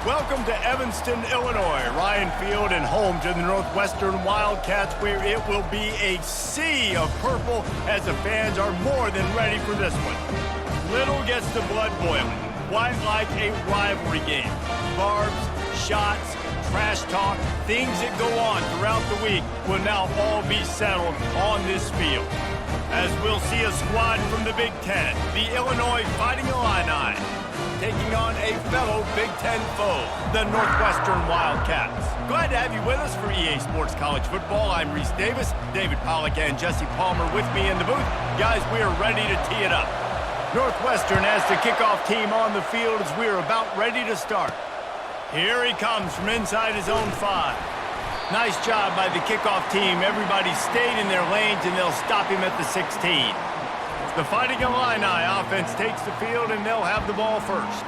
Welcome to Evanston, Illinois, Ryan Field, and home to the Northwestern Wildcats, where it will be a sea of purple as the fans are more than ready for this one. Little gets the blood boiling, quite like a rivalry game. Barbs, shots, trash talk, things that go on throughout the week will now all be settled on this field. As we'll see a squad from the Big Ten, the Illinois Fighting Illini, taking on a fellow Big Ten foe, the Northwestern Wildcats. Glad to have you with us for EA Sports College Football. I'm Reese Davis, David Pollack and Jesse Palmer with me in the booth. Guys, we are ready to tee it up. Northwestern has the kickoff team on the field as we are about ready to start. Here he comes from inside his own 5. Nice job by the kickoff team. Everybody stayed in their lanes and they'll stop him at the 16. The Fighting Illini offense takes the field, and they'll have the ball first.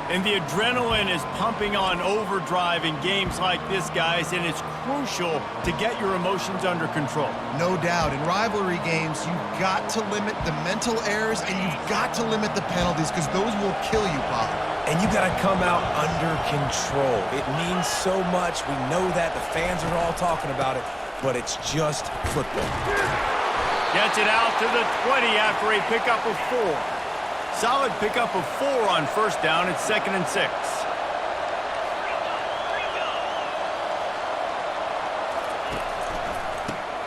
And the adrenaline is pumping on overdrive in games like this, guys, and it's crucial to get your emotions under control. No doubt. In rivalry games, you've got to limit the mental errors, and you've got to limit the penalties, because those will kill you, Bob. And you got to come out under control. It means so much. We know that. The fans are all talking about it, but it's just football. Gets it out to the 20 after a pickup of 4. Solid pickup of 4 on first down. It's 2nd and 6.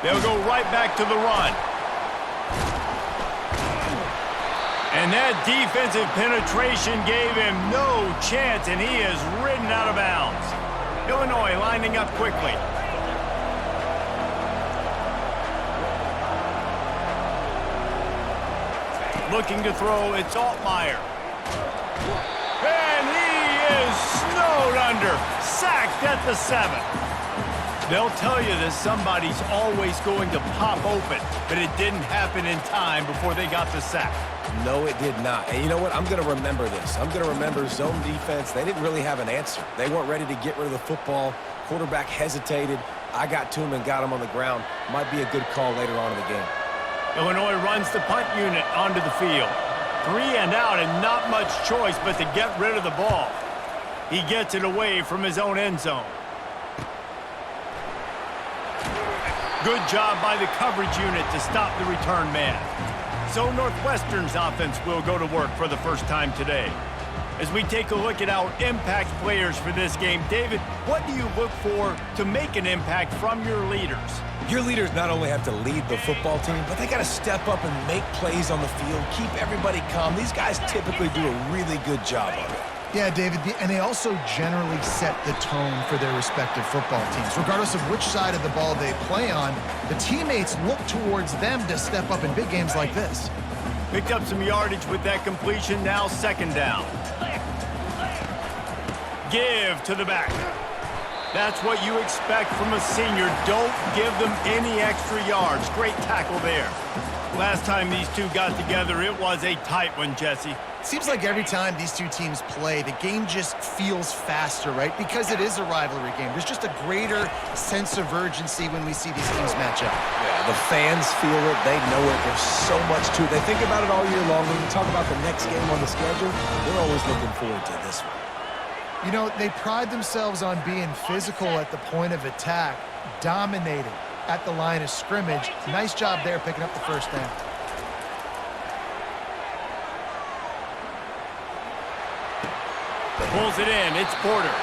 They'll go right back to the run. And that defensive penetration gave him no chance, and he is ridden out of bounds. Illinois lining up quickly. Looking to throw, it's Altmaier. And he is snowed under. Sacked at the 7. They'll tell you that somebody's always going to pop open, but it didn't happen in time before they got the sack. No, it did not. And you know what? I'm going to remember this. I'm going to remember zone defense. They didn't really have an answer. They weren't ready to get rid of the football. Quarterback hesitated. I got to him and got him on the ground. Might be a good call later on in the game. Illinois runs the punt unit onto the field. 3 and out and not much choice but to get rid of the ball. He gets it away from his own end zone. Good job by the coverage unit to stop the return man. So Northwestern's offense will go to work for the first time today. As we take a look at our impact players for this game, David, what do you look for to make an impact from your leaders? Your leaders not only have to lead the football team, but they got to step up and make plays on the field, keep everybody calm. These guys typically do a really good job of it. Yeah, David, and they also generally set the tone for their respective football teams. Regardless of which side of the ball they play on, the teammates look towards them to step up in big games like this. Picked up some yardage with that completion, now 2nd down. Give to the back. That's what you expect from a senior. Don't give them any extra yards. Great tackle there. Last time these two got together, it was a tight one, Jesse. Seems like every time these two teams play, the game just feels faster, right? Because it is a rivalry game. There's just a greater sense of urgency when we see these teams match up. Yeah, the fans feel it. They know it. There's so much to it. They think about it all year long. When you talk about the next game on the schedule, they're always looking forward to this one. You know, they pride themselves on being physical at the point of attack, dominating at the line of scrimmage. Nice job there picking up the first down. Pulls it in. It's Porter.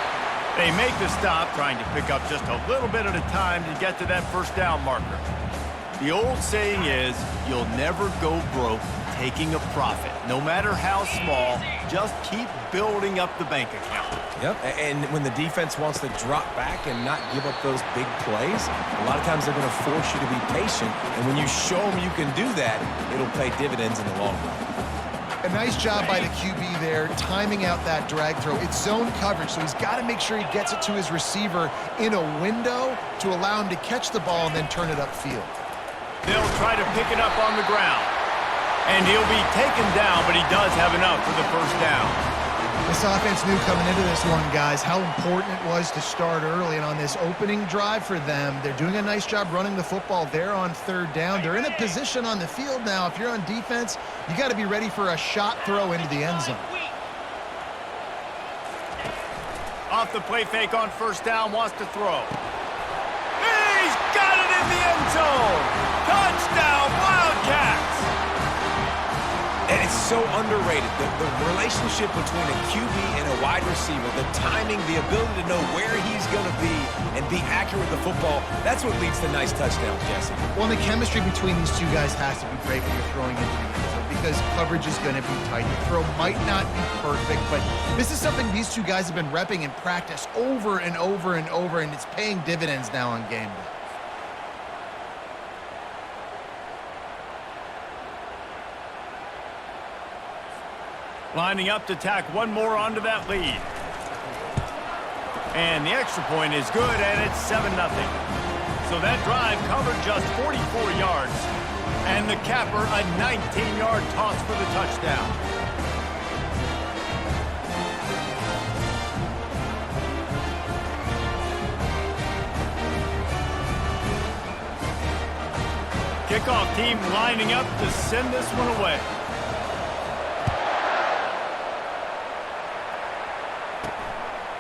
They make the stop, trying to pick up just a little bit at a time to get to that first down marker. The old saying is, you'll never go broke taking a profit. No matter how small, just keep building up the bank account. Yep, and when the defense wants to drop back and not give up those big plays, a lot of times they're going to force you to be patient, and when you show them you can do that, it'll pay dividends in the long run. A nice job by the QB there, timing out that drag throw. It's zone coverage, so he's got to make sure he gets it to his receiver in a window to allow him to catch the ball and then turn it upfield. They'll try to pick it up on the ground. And he'll be taken down, but he does have enough for the first down. This offense knew coming into this one, guys, how important it was to start early. And on this opening drive for them, they're doing a nice job running the football there on 3rd down. They're in a position on the field now. If you're on defense, you got to be ready for a shot throw into the end zone. Off the play fake on first down, wants to throw. He's got it in the end zone! Touchdown, Wildcats! And it's so underrated. The relationship between a QB and a wide receiver, the timing, the ability to know where he's going to be and be accurate with the football, that's what leads to nice touchdowns, Jesse. Well, the chemistry between these two guys has to be great when you're throwing into the end zone because coverage is going to be tight. The throw might not be perfect, but this is something these two guys have been repping in practice over and over and over, and it's paying dividends now on game day. Lining up to tack one more onto that lead. And the extra point is good, and it's 7-0. So that drive covered just 44 yards. And the capper, a 19-yard toss for the touchdown. Kickoff team lining up to send this one away.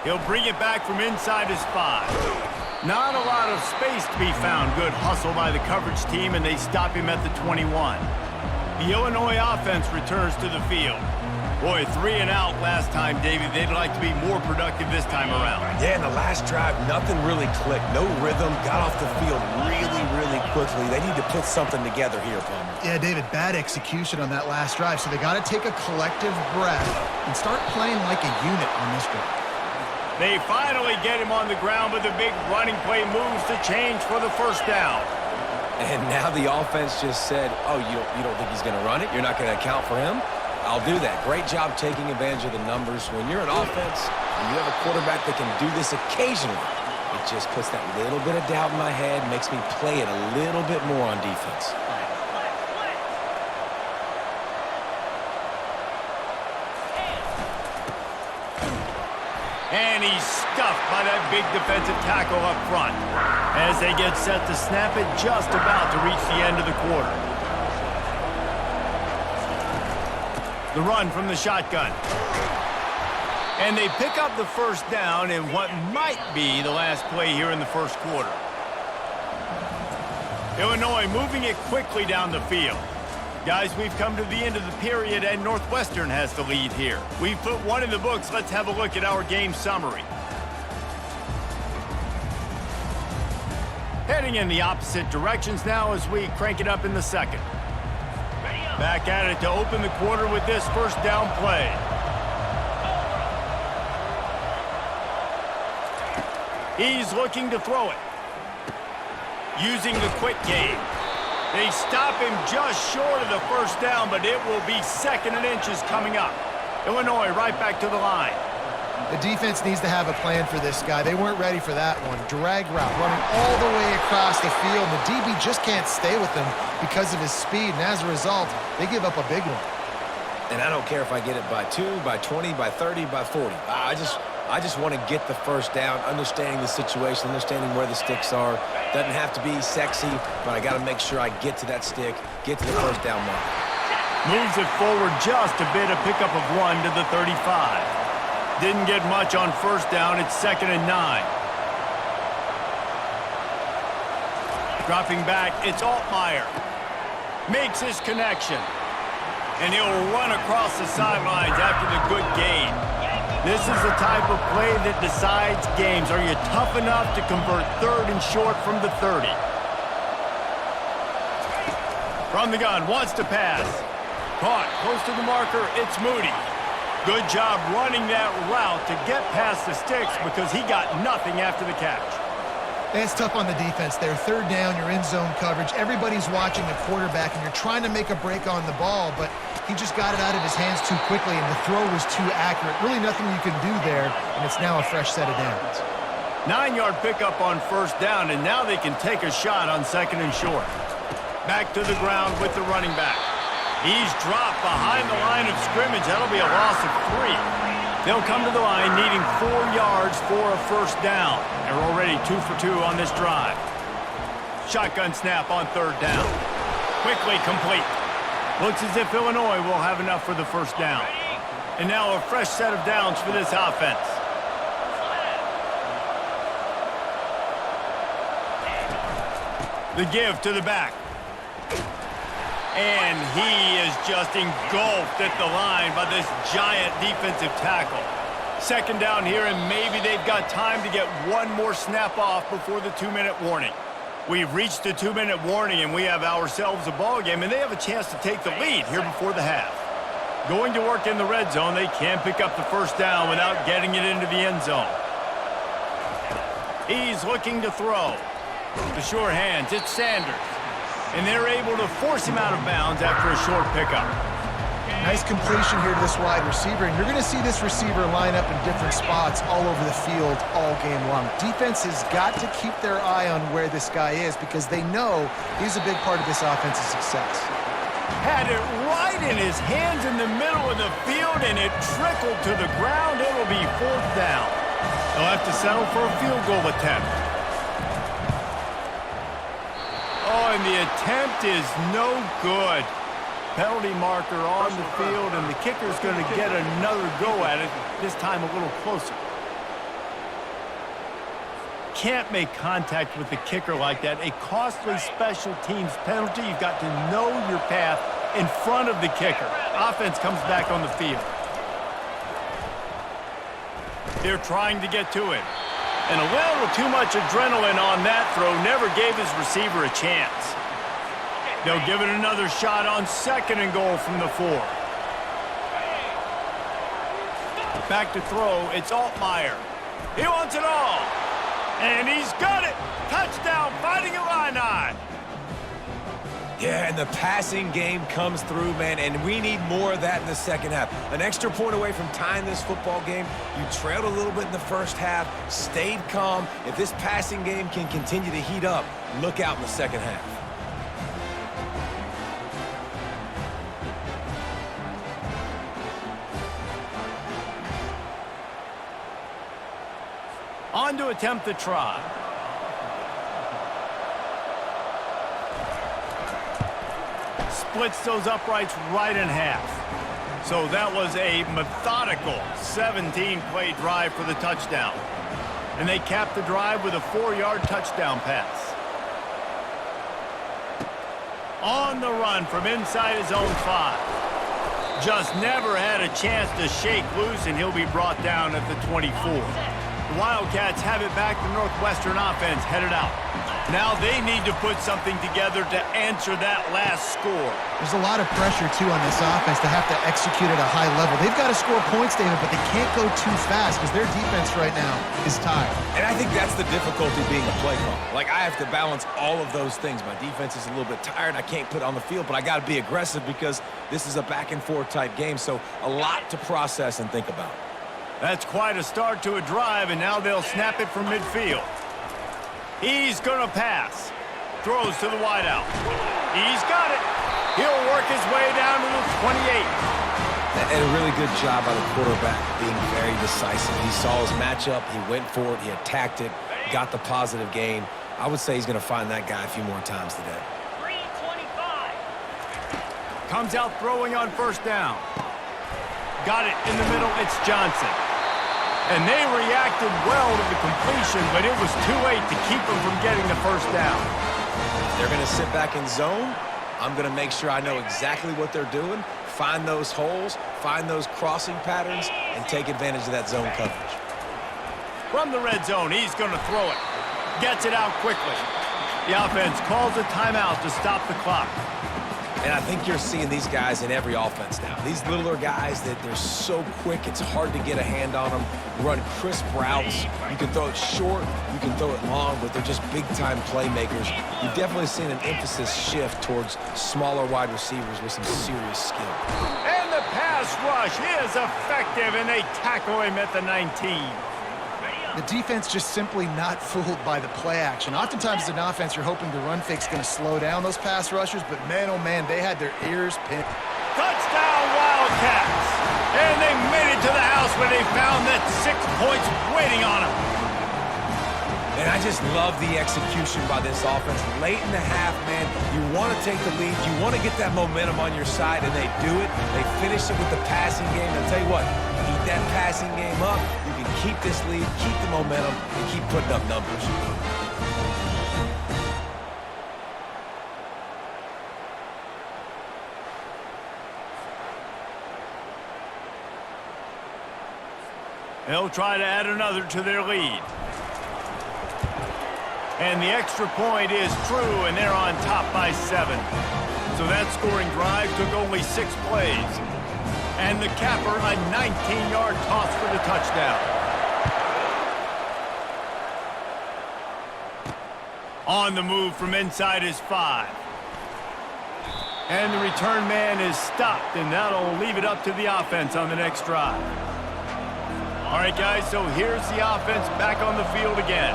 He'll bring it back from inside his 5. Not a lot of space to be found. Good hustle by the coverage team, and they stop him at the 21. The Illinois offense returns to the field. Boy, 3 and out last time, Davey. They'd like to be more productive this time around. Yeah, in the last drive, nothing really clicked. No rhythm. Got off the field really, really quickly. They need to put something together here, Palmer. Yeah, David, bad execution on that last drive, so they got to take a collective breath and start playing like a unit on this drive. They finally get him on the ground, but the big running play moves to change for the first down. And now the offense just said, oh, you don't think he's going to run it? You're not going to account for him? I'll do that. Great job taking advantage of the numbers. When you're an offense and you have a quarterback that can do this occasionally, it just puts that little bit of doubt in my head, makes me play it a little bit more on defense. And he's stuffed by that big defensive tackle up front as they get set to snap it, just about to reach the end of the quarter. The run from the shotgun. And they pick up the first down in what might be the last play here in the first quarter. Illinois moving it quickly down the field. Guys, we've come to the end of the period, and Northwestern has the lead here. We've put one in the books. Let's have a look at our game summary. Heading in the opposite directions now as we crank it up in the second. Back at it to open the quarter with this first down play. He's looking to throw it. Using the quick game. They stop him just short of the first down, but it will be 2nd and inches coming up. Illinois right back to the line. The defense needs to have a plan for this guy. They weren't ready for that one. Drag route, running all the way across the field. The DB just can't stay with him because of his speed, and as a result, they give up a big one. And I don't care if I get it by 2, by 20, by 30, by 40. I just want to get the first down, understanding the situation, understanding where the sticks are. Doesn't have to be sexy, but I got to make sure I get to that stick, get to the first down mark. Moves it forward just a bit, a pickup of 1 to the 35. Didn't get much on first down. It's 2nd and 9. Dropping back, it's Altmaier. Makes his connection. And he'll run across the sidelines after the good gain. This is the type of play that decides games. Are you tough enough to convert 3rd and short from the 30? From the gun, wants to pass. Caught, close to the marker, it's Moody. Good job running that route to get past the sticks because he got nothing after the catch. It's tough on the defense there. 3rd down, you're in zone coverage. Everybody's watching the quarterback, and you're trying to make a break on the ball, but he just got it out of his hands too quickly, and the throw was too accurate. Really nothing you can do there, and it's now a fresh set of downs. 9-yard pickup on first down, and now they can take a shot on 2nd and short. Back to the ground with the running back. He's dropped behind the line of scrimmage. That'll be a loss of 3. They'll come to the line needing 4 yards for a first down. They're already 2 for 2 on this drive. Shotgun snap on 3rd down. Quickly complete. Looks as if Illinois will have enough for the first down. And now a fresh set of downs for this offense. The give to the back. And he is just engulfed at the line by this giant defensive tackle. Second down here, and maybe they've got time to get one more snap off before the 2-minute warning. We've reached the 2-minute warning, and we have ourselves a ball game, and they have a chance to take the lead here before the half. Going to work in the red zone, they can pick up the first down without getting it into the end zone. He's looking to throw. The sure hands, it's Sanders. And they're able to force him out of bounds after a short pickup. Nice completion here to this wide receiver, and you're going to see this receiver line up in different spots all over the field all game long. Defense has got to keep their eye on where this guy is because they know he's a big part of this offensive success. Had it right in his hands in the middle of the field, and it trickled to the ground. It'll be 4th down. They'll have to settle for a field goal attempt. Oh, and the attempt is no good. Penalty marker on the field, and the kicker's going to get another go at it, this time a little closer. Can't make contact with the kicker like that. A costly special teams penalty. You've got to know your path in front of the kicker. Offense comes back on the field. They're trying to get to it. And a little too much adrenaline on that throw never gave his receiver a chance. They'll give it another shot on 2nd and goal from the 4. Back to throw, it's Altmaier. He wants it all. And he's got it. Touchdown, Fighting Illini. Yeah, and the passing game comes through, man, and we need more of that in the second half. An extra point away from tying this football game. You trailed a little bit in the first half, stayed calm. If this passing game can continue to heat up, look out in the second half. On to attempt the try. Splits those uprights right in half. So that was a methodical 17-play drive for the touchdown. And they capped the drive with a 4-yard touchdown pass. On the run from inside his own 5. Just never had a chance to shake loose, and he'll be brought down at the 24. The Wildcats have it back. The Northwestern offense headed out. Now they need to put something together to answer that last score. There's a lot of pressure, too, on this offense to have to execute at a high level. They've got to score points, David, but they can't go too fast because their defense right now is tired. And I think that's the difficulty being a play call. Like, I have to balance all of those things. My defense is a little bit tired. I can't put it on the field, but I got to be aggressive because this is a back-and-forth type game, so a lot to process and think about. That's quite a start to a drive, and now they'll snap it from midfield. He's going to pass. Throws to the wideout. He's got it. He'll work his way down to the 28. And a really good job by the quarterback being very decisive. He saw his matchup. He went for it. He attacked it. Got the positive gain. I would say he's going to find that guy a few more times today. 325. Comes out throwing on first down. Got it in the middle. It's Johnson. And they reacted well to the completion, but it was too late to keep them from getting the first down. If they're going to sit back in zone, I'm going to make sure I know exactly what they're doing, find those holes, find those crossing patterns, and take advantage of that zone coverage. From the red zone, he's going to throw it. Gets it out quickly. The offense calls a timeout to stop the clock. And I think you're seeing these guys in every offense now. These littler guys that they're so quick, it's hard to get a hand on them. Run crisp routes. You can throw it short, you can throw it long, but they're just big-time playmakers. You've definitely seen an emphasis shift towards smaller wide receivers with some serious skill. And the pass rush is effective, and they tackle him at the 19. The defense just simply not fooled by the play action. Oftentimes as an offense, you're hoping the run fake's going to slow down those pass rushers, but man, oh man, they had their ears pinned. Touchdown Wildcats! And they made it to the house where they found that 6 points waiting on them. And I just love the execution by this offense. Late in the half, man, you want to take the lead. You want to get that momentum on your side, and they do it. They finish it with the passing game. I'll tell you what, keep that passing game up. You can keep this lead, keep the momentum, and keep putting up numbers. They'll try to add another to their lead. And the extra point is true, and they're on top by 7. So that scoring drive took only 6 plays. And the capper, a 19-yard toss for the touchdown. On the move from inside his 5. And the return man is stopped, and that'll leave it up to the offense on the next drive. All right, guys, so here's the offense back on the field again.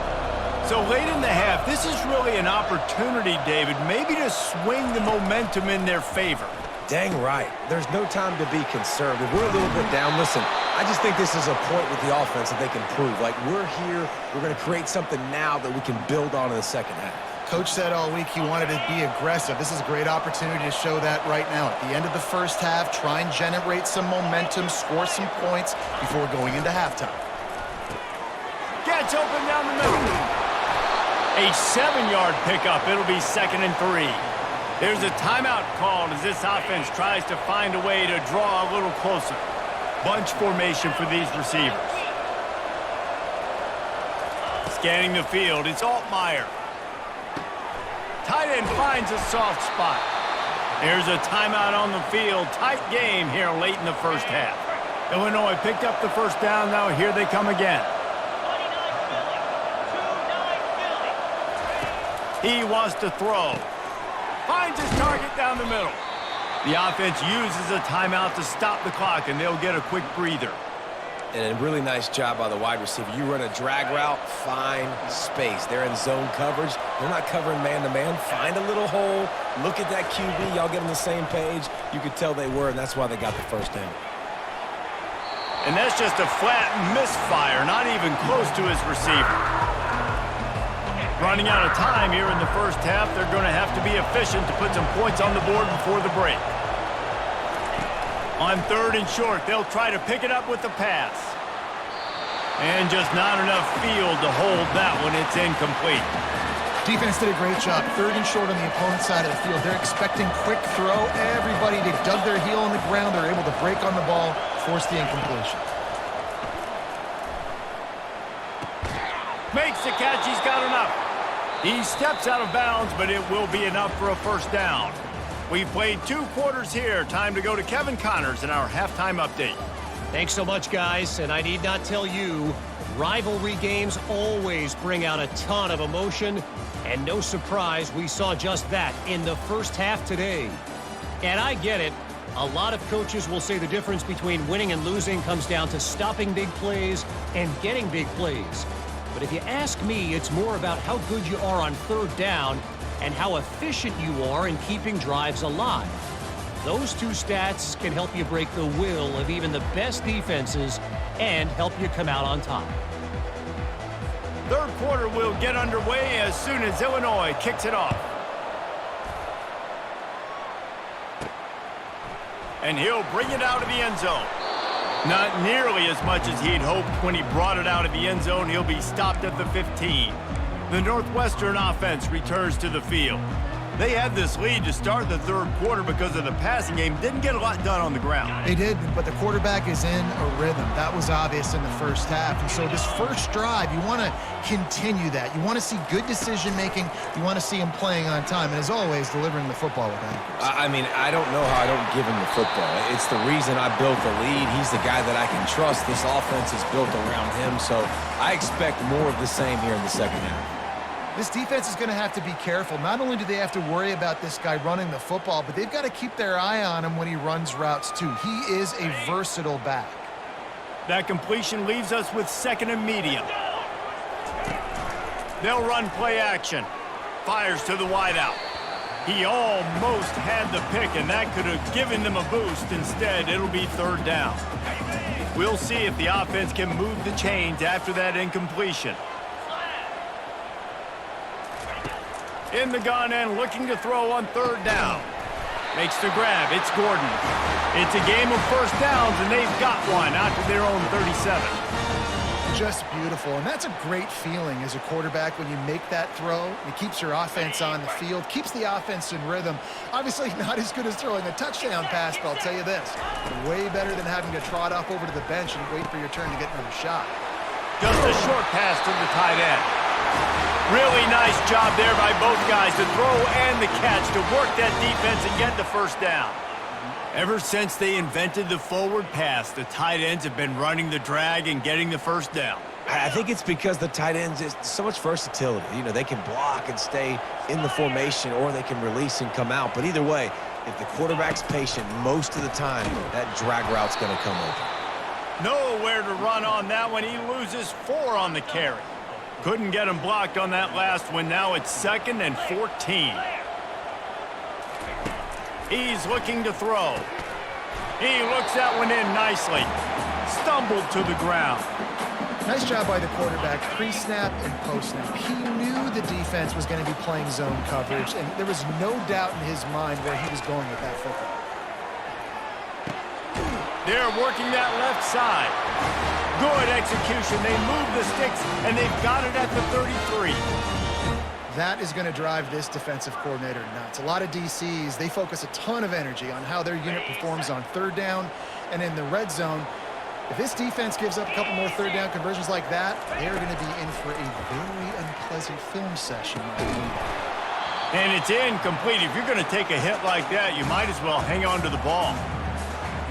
So late in the half, this is really an opportunity, David, maybe to swing the momentum in their favor. Dang right. There's no time to be conservative. We're a little bit down. Listen, I just think this is a point with the offense that they can prove. Like, we're here, we're going to create something now that we can build on in the second half. Coach said all week he wanted to be aggressive. This is a great opportunity to show that right now. At the end of the first half, try and generate some momentum, score some points before going into halftime. Gets open down the middle. A 7-yard pickup. It'll be 2nd and 3. There's a timeout called as this offense tries to find a way to draw a little closer. Bunch formation for these receivers. Scanning the field, it's Altmaier. Tight end finds a soft spot. There's a timeout on the field. Tight game here late in the first half. Illinois picked up the first down. Now here they come again. He wants to throw. Finds his target down the middle. The offense uses a timeout to stop the clock, and they'll get a quick breather. And a really nice job by the wide receiver. You run a drag route, find space. They're in zone coverage. They're not covering man-to-man. Find a little hole. Look at that QB. Y'all get on the same page. You could tell they were, and that's why they got the first down. And that's just a flat misfire, not even close to his receiver. Running out of time here in the first half, they're going to have to be efficient to put some points on the board before the break. On 3rd and short, they'll try to pick it up with the pass. And just not enough field to hold that one. It's incomplete. Defense did a great job. 3rd and short on the opponent's side of the field. They're expecting quick throw. Everybody, they dug their heel on the ground. They're able to break on the ball, force the incompletion. Makes the catch. He's got enough. He steps out of bounds, but it will be enough for a first down. We've played 2 quarters here. Time to go to Kevin Connors in our halftime update. Thanks so much, guys. And I need not tell you, rivalry games always bring out a ton of emotion. And no surprise, we saw just that in the first half today. And I get it. A lot of coaches will say the difference between winning and losing comes down to stopping big plays and getting big plays. But if you ask me, it's more about how good you are on 3rd down and how efficient you are in keeping drives alive. Those 2 stats can help you break the will of even the best defenses and help you come out on top. 3rd quarter will get underway as soon as Illinois kicks it off. And he'll bring it out of the end zone. Not nearly as much as he'd hoped when he brought it out of the end zone. He'll be stopped at the 15. The Northwestern offense returns to the field. They had this lead to start the 3rd quarter because of the passing game. Didn't get a lot done on the ground. They did, but the quarterback is in a rhythm. That was obvious in the first half. And so this first drive, you want to continue that. You want to see good decision-making. You want to see him playing on time. And as always, delivering the football with accuracy. I mean, I don't know how I don't give him the football. It's the reason I built the lead. He's the guy that I can trust. This offense is built around him. So I expect more of the same here in the second half. This defense is going to have to be careful. Not only do they have to worry about this guy running the football, but they've got to keep their eye on him when he runs routes too. He is a versatile back. That completion leaves us with 2nd and medium. They'll run play action. Fires to the wideout. He almost had the pick, and that could have given them a boost. Instead, it'll be 3rd down. We'll see if the offense can move the chains after that incompletion. In the gun and looking to throw on 3rd down. Makes the grab. It's Gordon. It's a game of first downs, and they've got one out to their own 37. Just beautiful, and that's a great feeling as a quarterback when you make that throw. It keeps your offense on the field, keeps the offense in rhythm. Obviously not as good as throwing a touchdown pass, but I'll tell you this, way better than having to trot off over to the bench and wait for your turn to get another shot. Just a short pass to the tight end. Really nice job there by both guys, the throw and the catch, to work that defense and get the first down. Ever since they invented the forward pass, the tight ends have been running the drag and getting the first down. I think it's because the tight ends is so much versatility. You know, they can block and stay in the formation, or they can release and come out. But either way, if the quarterback's patient most of the time, that drag route's going to come open. Nowhere to run on that one. He loses 4 on the carry. Couldn't get him blocked on that last one. Now it's 2nd and 14. He's looking to throw. He looks that one in nicely. Stumbled to the ground. Nice job by the quarterback, pre-snap and post-snap. He knew the defense was going to be playing zone coverage, and there was no doubt in his mind where he was going with that football. They're working that left side. Good execution. They move the sticks, and they've got it at the 33. That is going to drive this defensive coordinator nuts. A lot of DCs, they focus a ton of energy on how their unit performs on 3rd down and in the red zone. If this defense gives up a couple more 3rd down conversions like that, they're going to be in for a very unpleasant film session. And it's incomplete. If you're going to take a hit like that, you might as well hang on to the ball.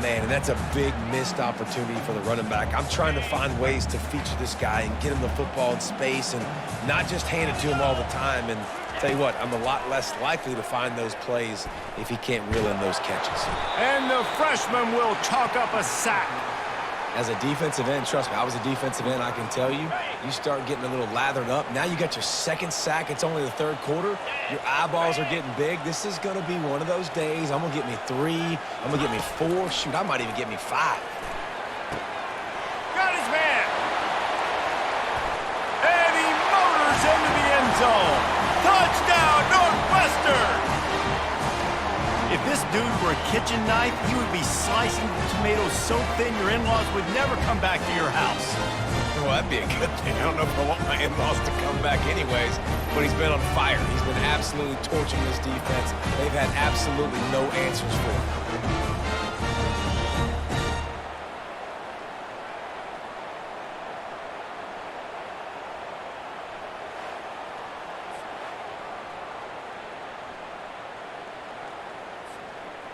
Man, and that's a big missed opportunity for the running back. I'm trying to find ways to feature this guy and get him the football in space and not just hand it to him all the time. And tell you what, I'm a lot less likely to find those plays if he can't reel in those catches. And the freshman will chalk up a sack. As a defensive end, trust me, I was a defensive end, I can tell you, you start getting a little lathered up. Now you got your 2nd sack. It's only the 3rd quarter. Your eyeballs are getting big. This is going to be one of those days. I'm going to get me 3. I'm going to get me 4. Shoot, I might even get me 5. Got his man. And he motors into the end zone. Touchdown, Northwestern. If this dude were a kitchen knife, he would be slicing the tomatoes so thin your in-laws would never come back to your house. Well, that'd be a good thing. I don't know if I want my in-laws to come back anyways, but he's been on fire. He's been absolutely torching this defense. They've had absolutely no answers for him.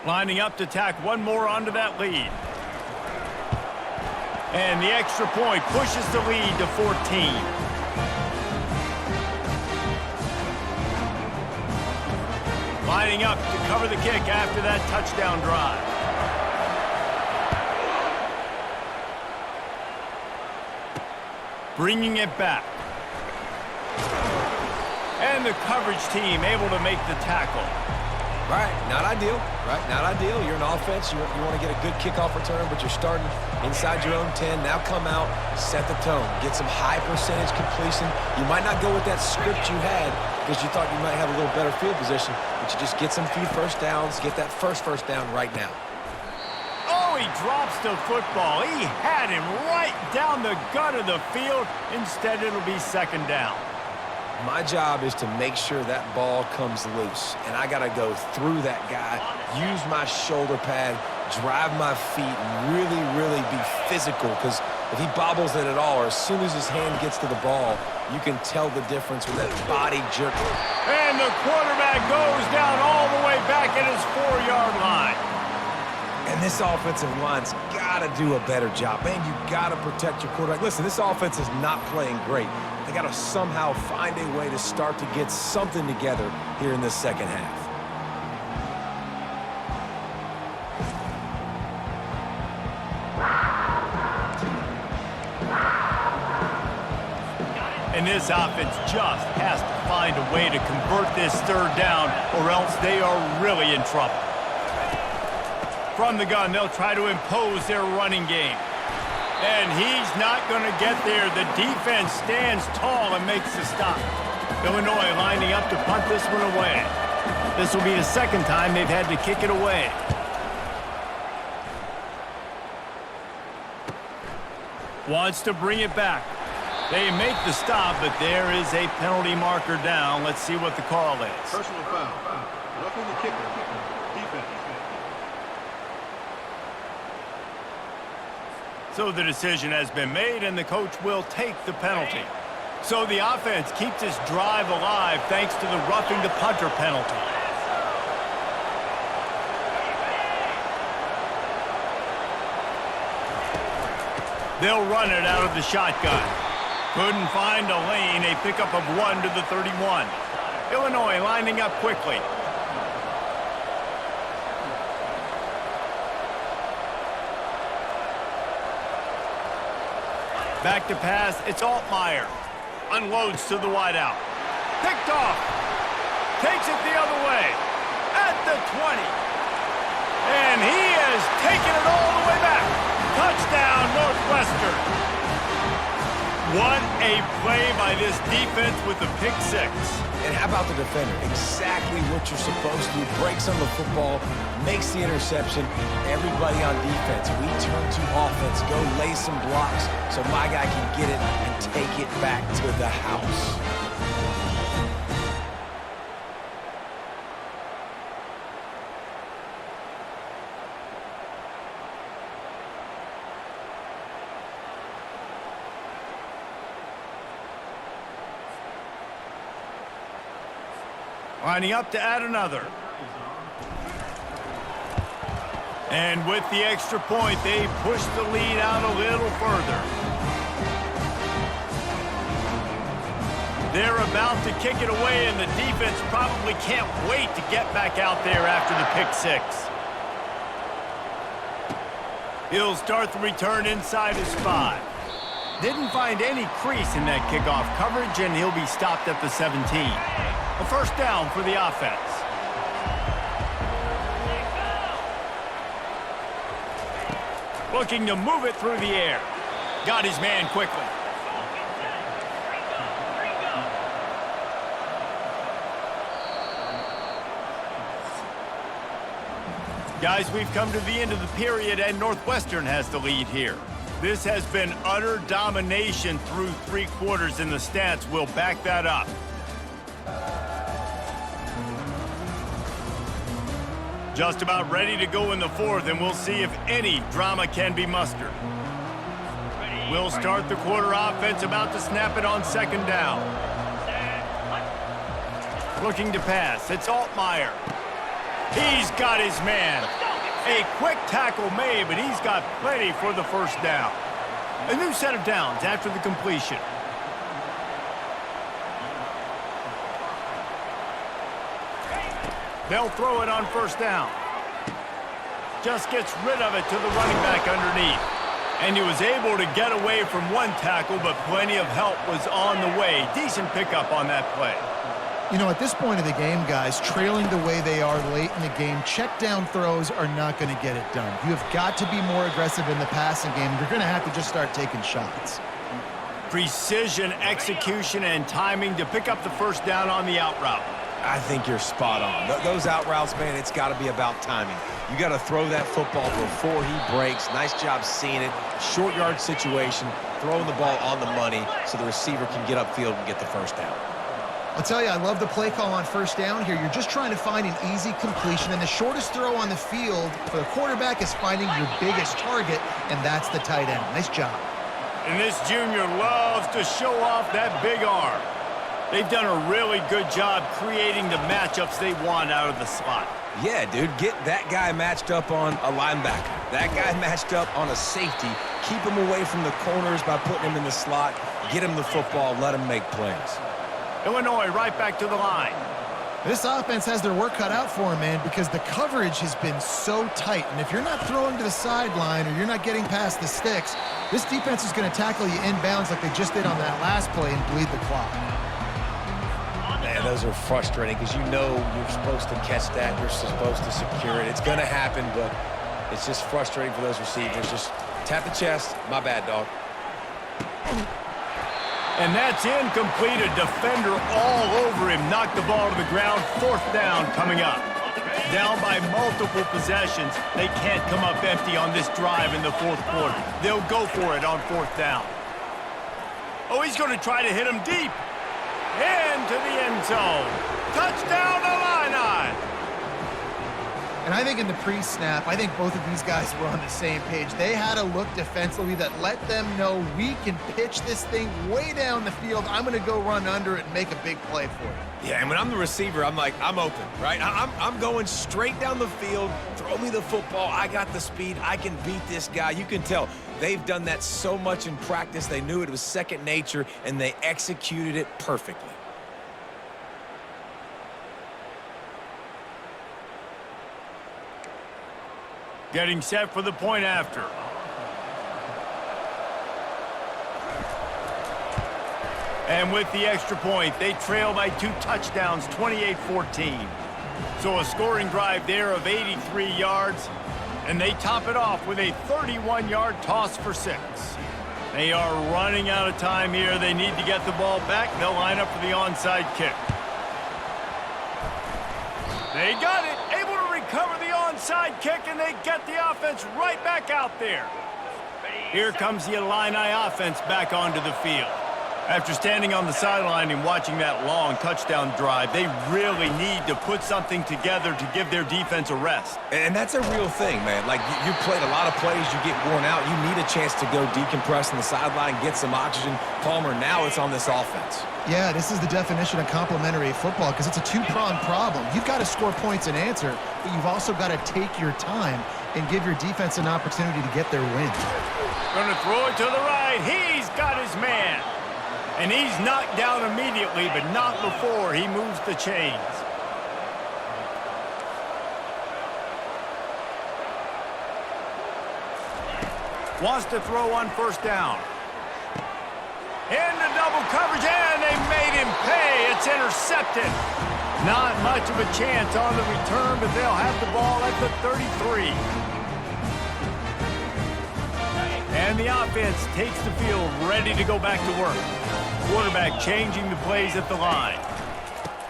Lining up to tack one more onto that lead. And the extra point pushes the lead to 14. Lining up to cover the kick after that touchdown drive. Bringing it back. And the coverage team able to make the tackle. Right, not ideal, right? Not ideal. You're an offense. You want to get a good kickoff return, but you're starting inside your own 10. Now come out, set the tone, get some high percentage completion. You might not go with that script you had because you thought you might have a little better field position, but you just get some few first downs, get that first down right now. Oh, he drops the football. He had him right down the gut of the field. Instead, it'll be 2nd down. My job is to make sure that ball comes loose, and I got to go through that guy, use my shoulder pad, drive my feet, and really, really be physical, because if he bobbles it at all, or as soon as his hand gets to the ball, you can tell the difference with that body jerk. And the quarterback goes down all the way back at his 4-yard line. And this offensive line's got to do a better job. Man, you got to protect your quarterback. Listen, this offense is not playing great. They got to somehow find a way to start to get something together here in this 2nd half. And this offense just has to find a way to convert this 3rd down, or else they are really in trouble. From the gun, they'll try to impose their running game. And he's not going to get there. The defense stands tall and makes the stop. Illinois lining up to punt this one away. This will be the 2nd time they've had to kick it away. Wants to bring it back. They make the stop, but there is a penalty marker down. Let's see what the call is. Personal foul. Roughing the kicker. Defense. So the decision has been made, and the coach will take the penalty. So the offense keeps this drive alive thanks to the roughing the punter penalty. They'll run it out of the shotgun. Couldn't find a lane, a pickup of 1 to the 31. Illinois lining up quickly. Back to pass, it's Altmaier. Unloads to the wideout. Picked off. Takes it the other way. At the 20. And he has taken it all the way back. Touchdown, Northwestern. What a play by this defense with the pick six. And how about the defender? Exactly what you're supposed to. Breaks on the football, makes the interception. Everybody on defense, we turn to offense. Go lay some blocks so my guy can get it and take it back to the house. Lining up to add another. And with the extra point, they push the lead out a little further. They're about to kick it away, and the defense probably can't wait to get back out there after the pick six. He'll start the return inside his 5. Didn't find any crease in that kickoff coverage, and he'll be stopped at the 17. A first down for the offense. Looking to move it through the air. Got his man quickly. Guys, we've come to the end of the period, and Northwestern has the lead here. This has been utter domination through 3 quarters, and the stats will back that up. Just about ready to go in the 4th, and we'll see if any drama can be mustered. We'll start the quarter offense, about to snap it on 2nd down. Looking to pass, it's Altmaier. He's got his man. A quick tackle made, but he's got plenty for the first down. A new set of downs after the completion. They'll throw it on 1st down. Just gets rid of it to the running back underneath. And he was able to get away from 1 tackle, but plenty of help was on the way. Decent pickup on that play. You know, at this point of the game, guys, trailing the way they are late in the game, check down throws are not going to get it done. You have got to be more aggressive in the passing game. You're going to have to just start taking shots. Precision, execution, and timing to pick up the first down on the out route. I think you're spot on. Those out routes, man, it's got to be about timing. You got to throw that football before he breaks. Nice job seeing it. Short yard situation, throwing the ball on the money so the receiver can get upfield and get the first down. I'll tell you, I love the play call on 1st down here. You're just trying to find an easy completion, and the shortest throw on the field for the quarterback is finding your biggest target, and that's the tight end. Nice job. And this junior loves to show off that big arm. They've done a really good job creating the matchups they want out of the slot. Yeah, dude, get that guy matched up on a linebacker. That guy matched up on a safety. Keep him away from the corners by putting him in the slot. Get him the football. Let him make plays. Illinois right back to the line. This offense has their work cut out for them, man, because the coverage has been so tight. And if you're not throwing to the sideline or you're not getting past the sticks, this defense is going to tackle you inbounds like they just did on that last play and bleed the clock. Man, those are frustrating because you know you're supposed to catch that. You're supposed to secure it. It's going to happen, but it's just frustrating for those receivers. Just tap the chest. My bad, dog. And that's incomplete. A defender all over him. Knocked the ball to the ground. 4th down coming up. Down by multiple possessions. They can't come up empty on this drive in the 4th quarter. They'll go for it on 4th down. Oh, he's going to try to hit him deep. Into the end zone. Touchdown, Illini. And I think in the pre-snap, I think both of these guys were on the same page. They had a look defensively that let them know we can pitch this thing way down the field. I'm going to go run under it and make a big play for it. Yeah, and when I'm the receiver, I'm like, I'm open, right? I'm going straight down the field. Throw me the football. I got the speed. I can beat this guy. You can tell they've done that so much in practice. They knew it was second nature, and they executed it perfectly. Getting set for the point after. And with the extra point, they trail by 2 touchdowns, 28-14. So a scoring drive there of 83 yards, and they top it off with a 31-yard toss for 6. They are running out of time here. They need to get the ball back. They'll line up for the onside kick. They got it, able to recover the onside kick, and they get the offense right back out there. Here comes the Illini offense back onto the field. After standing on the sideline and watching that long touchdown drive, they really need to put something together to give their defense a rest. And that's a real thing, man. Like, you played a lot of plays, you get worn out. You need a chance to go decompress on the sideline, get some oxygen. Palmer, now it's on this offense. Yeah, this is the definition of complementary football because it's a two-pronged problem. You've got to score points and answer, but you've also got to take your time and give your defense an opportunity to get their win. Gonna throw it to the right. He's got his man. And he's knocked down immediately, but not before he moves the chains. Wants to throw on first down. Into double coverage, and they made him pay. It's intercepted. Not much of a chance on the return, but they'll have the ball at the 33. And the offense takes the field, ready to go back to work. Quarterback changing the plays at the line.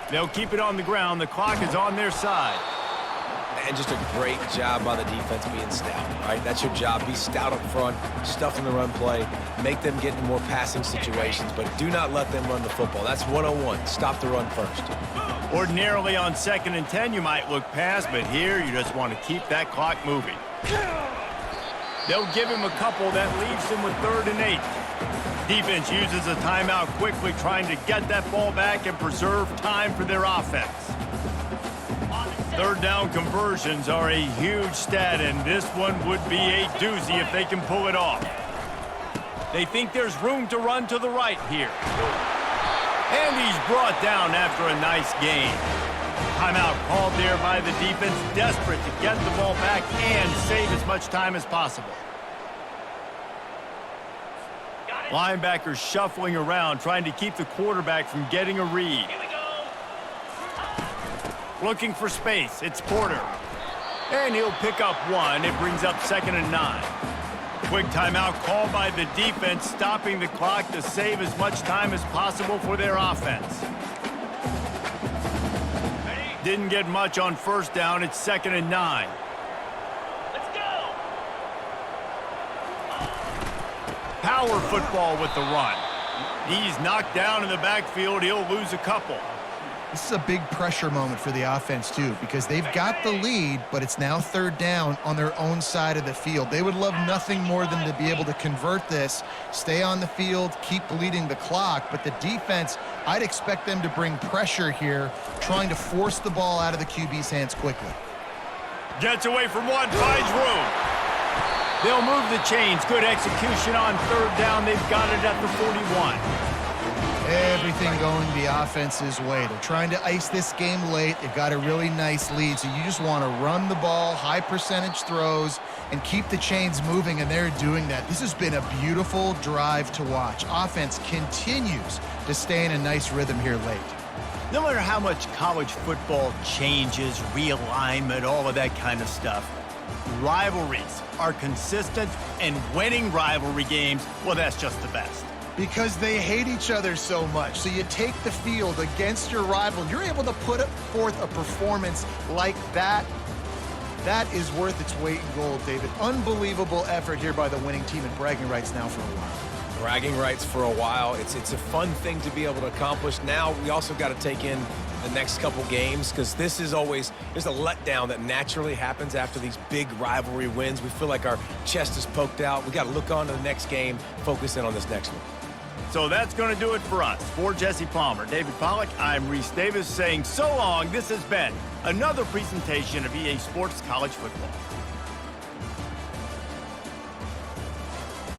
They'll keep it on the ground. The clock is on their side. And just a great job by the defense being stout, right? That's your job. Be stout up front, stuff in the run play, make them get into more passing situations, but do not let them run the football. That's 101. Stop the run first. Ordinarily on 2nd and 10, you might look past, but here you just want to keep that clock moving. They'll give him a couple. That leaves him with 3rd and 8. Defense uses a timeout quickly, trying to get that ball back and preserve time for their offense. 3rd down conversions are a huge stat, and this one would be a doozy if they can pull it off. They think there's room to run to the right here. And he's brought down after a nice gain. Timeout called there by the defense, desperate to get the ball back and save as much time as possible. Linebackers shuffling around, trying to keep the quarterback from getting a read. Looking for space, it's Porter. And he'll pick up 1. It brings up 2nd and 9. Quick timeout called by the defense, stopping the clock to save as much time as possible for their offense. Didn't get much on first down. It's 2nd and 9. Power football with the run. He's knocked down in the backfield. He'll lose a couple. This is a big pressure moment for the offense, too, because they've got the lead, but it's now 3rd down on their own side of the field. They would love nothing more than to be able to convert this, stay on the field, keep bleeding the clock, but the defense, I'd expect them to bring pressure here, trying to force the ball out of the QB's hands quickly. Gets away from 1, finds room. They'll move the chains. Good execution on 3rd down. They've got it at the 41. Everything going the offense's way. They're trying to ice this game late. They've got a really nice lead, so you just want to run the ball, high percentage throws, and keep the chains moving, and they're doing that. This has been a beautiful drive to watch. Offense continues to stay in a nice rhythm here late. No matter how much college football changes, realignment, all of that kind of stuff, rivalries are consistent, and winning rivalry games, well, that's just the best. Because they hate each other so much. So you take the field against your rival. You're able to put forth a performance like that. That is worth its weight in gold, David. Unbelievable effort here by the winning team, and bragging rights now for a while. bragging rights for a while. It's a fun thing to be able to accomplish. Now we also got to take in the next couple games, because this is always, there's a letdown that naturally happens after these big rivalry wins. We feel like our chest is poked out. We got to look on to the next game, focus in on this next one. So that's going to do it for us. For Jesse Palmer, David Pollack, I'm Reese Davis saying so long. This has been another presentation of EA Sports College Football.